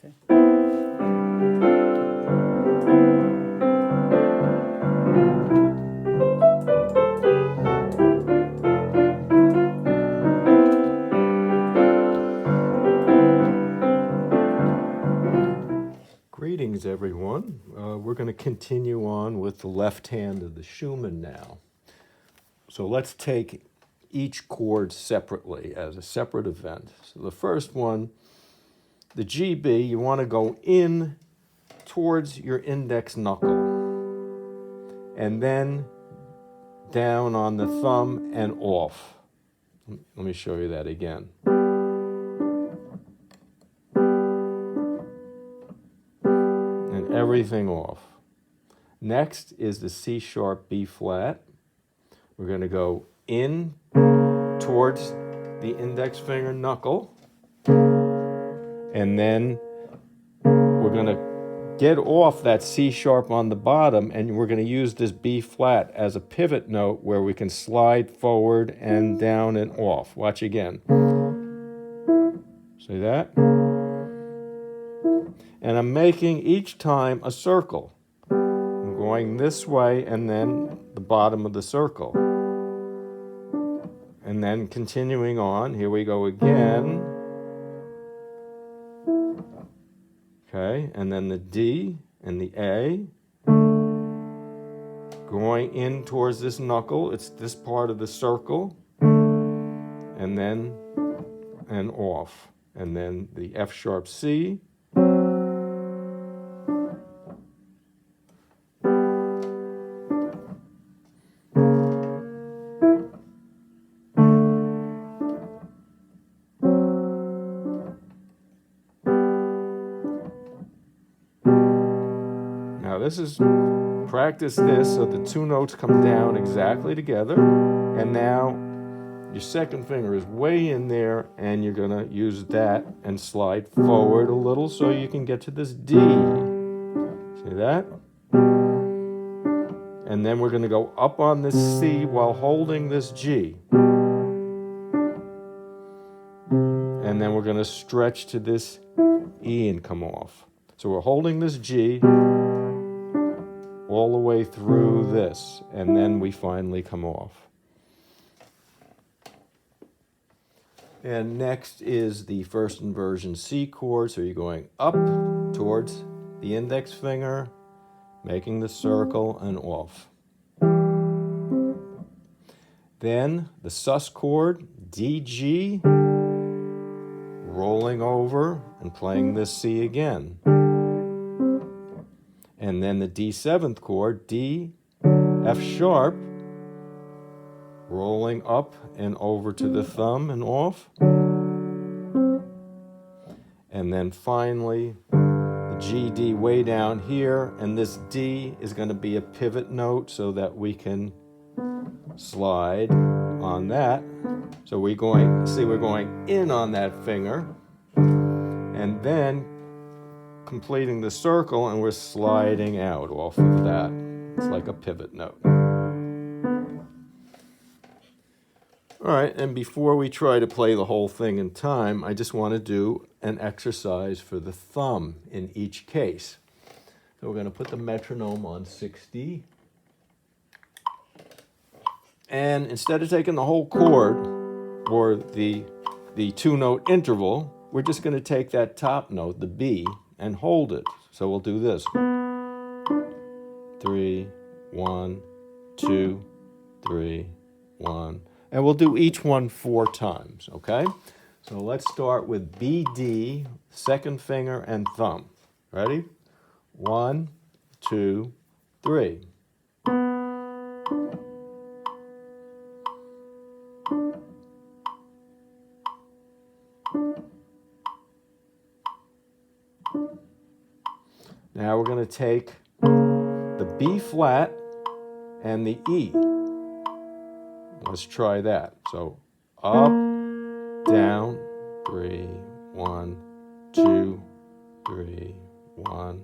Okay. Greetings, everyone. We're going to continue on with the left hand of the Schumann now. So let's take each chord separately as a separate event. So the first one, the GB, you want to go in towards your index knuckle and then down on the thumb and off. Let me show you that again. And everything off. Next is the C sharp B flat. We're going to go in towards the index finger knuckle, and then we're going to get off that C sharp on the bottom, and we're going to use this B flat as a pivot note where we can slide forward and down and off. Watch again. See that? And I'm making each time a circle. I'm going this way and then the bottom of the circle. And then continuing on, here we go again. Okay, and then the D and the A. Going in towards this knuckle, it's this part of the circle. And then and off. And then the F sharp C. Now this is, practice this so the two notes come down exactly together. And now your second finger is way in there and you're gonna use that and slide forward a little so you can get to this D. See that? And then we're gonna go up on this C while holding this G. And then we're gonna stretch to this E and come off. So we're holding this G all the way through this, and then we finally come off. And next is the first inversion C chord, so you're going up towards the index finger, making the circle and off. Then the sus chord, DG, rolling over and playing this C again. And then the D7th chord, D, F sharp, rolling up and over to the thumb and off. And then finally, the G, D way down here, and this D is going to be a pivot note so that we can slide on that. So we're going in on that finger, and then completing the circle, and we're sliding out off of that. It's like a pivot note. All right, and before we try to play the whole thing in time, I just want to do an exercise for the thumb in each case. So we're going to put the metronome on 60. And instead of taking the whole chord or the two-note interval, we're just going to take that top note, the B, and hold it. So we'll do this. 3, 1, 2, 3, 1. And we'll do each one 4 times, okay? So let's start with B, D, second finger, and thumb. Ready? 1, 2, 3. Now we're going to take the B flat and the E. Let's try that. So up, down, 3, 1, 2, 3, 1,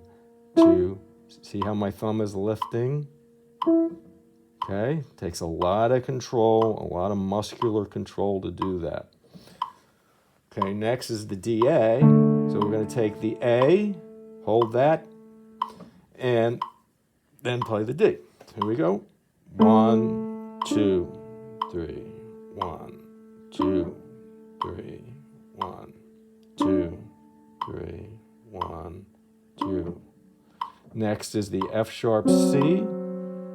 2. See how my thumb is lifting? Okay, takes a lot of control, a lot of muscular control to do that. Okay, next is the DA. So we're going to take the A, hold that, and then play the D. Here we go. 1, 2, 3, 1, 2, 3, 1, 2, 3, 1, 2. Next is the F sharp C, and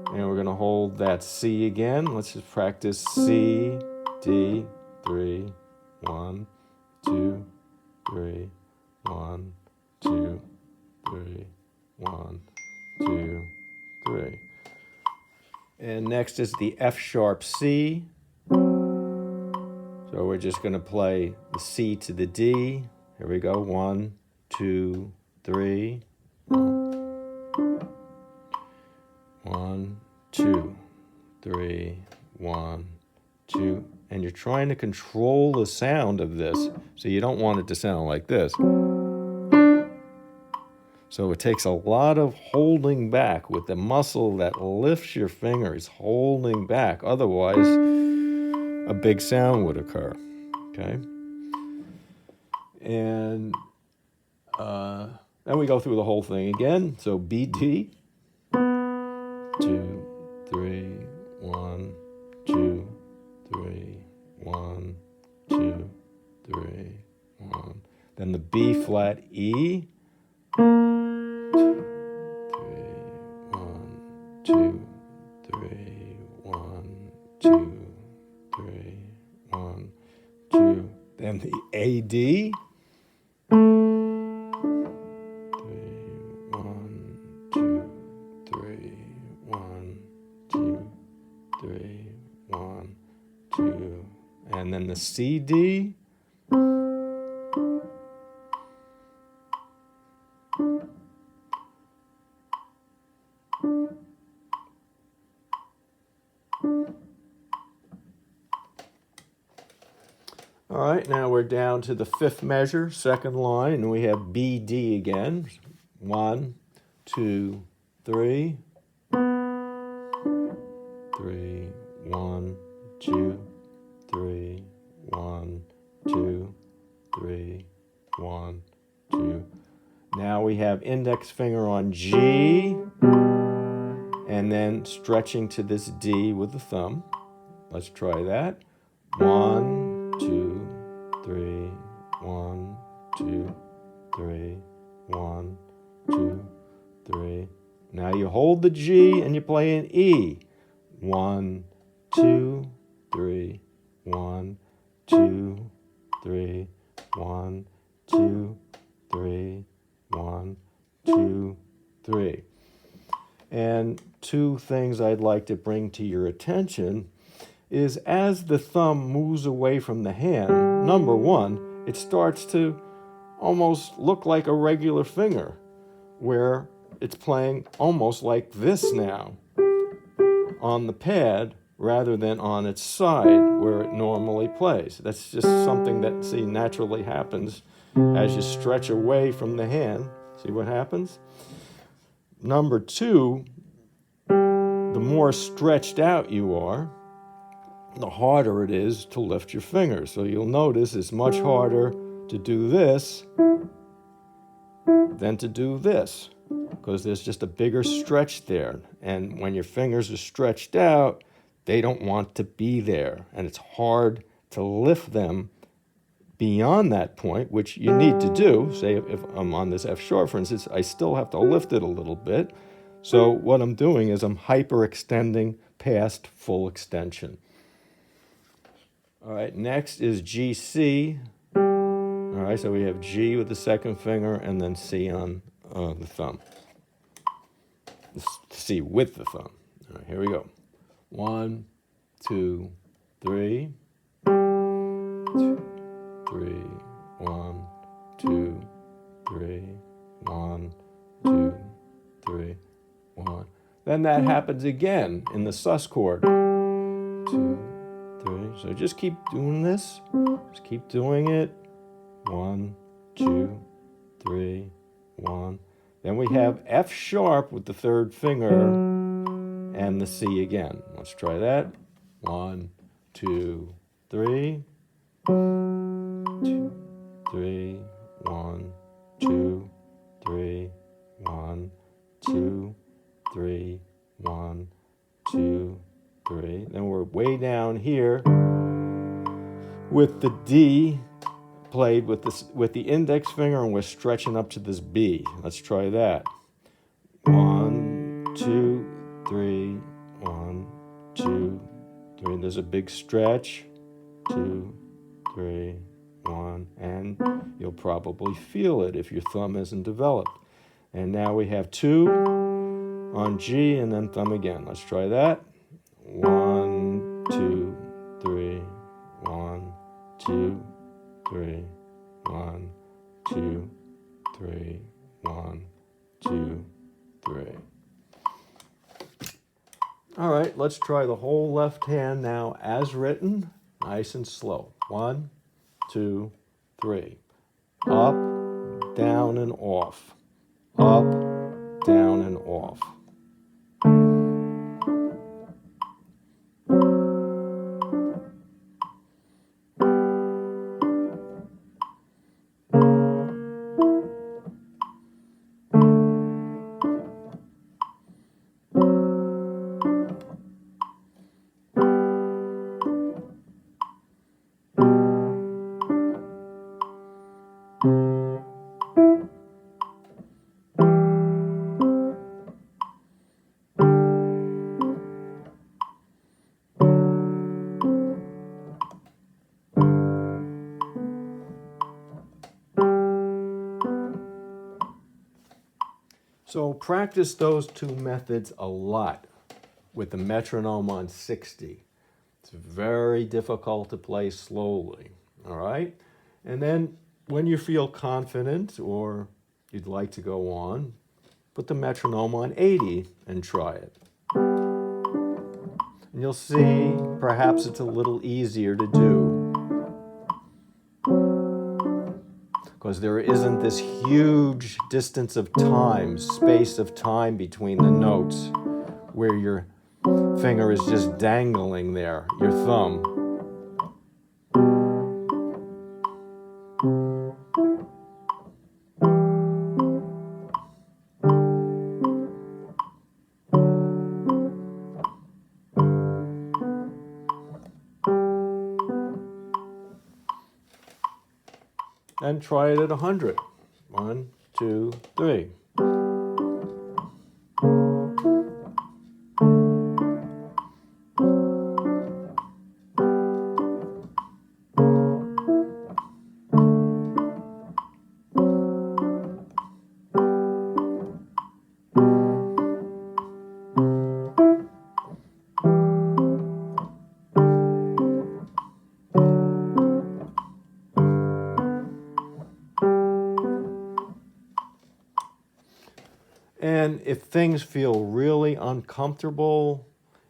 we're going to hold that C again. Let's just practice C, D, 3, 1, 2, 3, 1, 2, 3, 1, 2, 3. And next is the F sharp C. So we're just going to play the C to the D. Here we go. 1, 2, 3. 1, 2, 3, 1, 2. And you're trying to control the sound of this, so you don't want it to sound like this. So it takes a lot of holding back with the muscle that lifts your fingers, holding back. Otherwise, a big sound would occur. Okay? And then we go through the whole thing again. So B, D. 2, 3, 1, 2, 3, 1, 2, 3, 1. Then the B flat E. 3, 1, 2, 3, 1, 2, 3, 1, 2. Then the AD. 3, 1, 2, 3, 1, 2, 3, 1, 2. And then the CD. All right, now we're down to the fifth measure, second line, and we have B, D again. 1, 2, 3. 3, 1, 2, 3, 1, 2, 3, 1, 2. Now we have index finger on G, and then stretching to this D with the thumb. Let's try that. 1, 2, 3, 1, 2, 3, 1, 2, 3. Now you hold the G and you play an E. 1, 2, 3, 1, 2, 3, 1, 2, 3, 1, 2, 3. And two things I'd like to bring to your attention is as the thumb moves away from the hand, number one, it starts to almost look like a regular finger, where it's playing almost like this now on the pad rather than on its side where it normally plays. That's just something that, see, naturally happens as you stretch away from the hand. See what happens? Number two, the more stretched out you are, the harder it is to lift your fingers. So you'll notice it's much harder to do this than to do this, because there's just a bigger stretch there. And when your fingers are stretched out, they don't want to be there. And it's hard to lift them beyond that point, which you need to do. Say if I'm on this F sharp, for instance, I still have to lift it a little bit. So what I'm doing is I'm hyperextending past full extension. All right, next is GC. All right, so we have G with the second finger and then C on the thumb. C with the thumb. All right, here we go. 1, 2, 3. 2, 3, 1, 2, 3, 1, 2, 3, 1. Then that happens again in the sus chord. 2, 3. So just keep doing this. Just keep doing it. 1, 2, 3, 1. Then we have F sharp with the third finger and the C again. Let's try that. 1, 2, 3. 2, 3, 1, 2, 3, 1, 2, 3, 1, 2, 3. Then we're way down here with the D played with the index finger, and we're stretching up to this B. Let's try that. 1, 2, 3, 1, 2, 3. There's a big stretch. 2, 3, 1, and you'll probably feel it if your thumb isn't developed. And now we have 2 on G and then thumb again. Let's try that. 1, 2, 3, 1, 2, 3, 1, 2, 3, 1, 2, 3. All right, let's try the whole left hand now as written, nice and slow. 1, 2, 3. Up, down, and off. Up, down, and off. So practice those two methods a lot with the metronome on 60. It's very difficult to play slowly, all right? And then when you feel confident or you'd like to go on, put the metronome on 80 and try it. And you'll see perhaps it's a little easier to do, because there isn't this huge distance of time, space of time between the notes where your finger is just dangling there, your thumb. And try it at 100. 1, 2, 3. And if things feel really uncomfortable,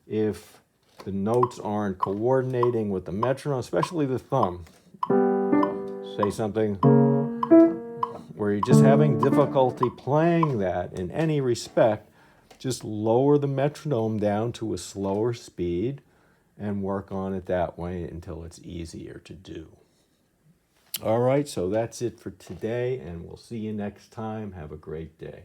if the notes aren't coordinating with the metronome, especially the thumb, say something where you're just having difficulty playing that in any respect, just lower the metronome down to a slower speed and work on it that way until it's easier to do. All right, so that's it for today, and we'll see you next time. Have a great day.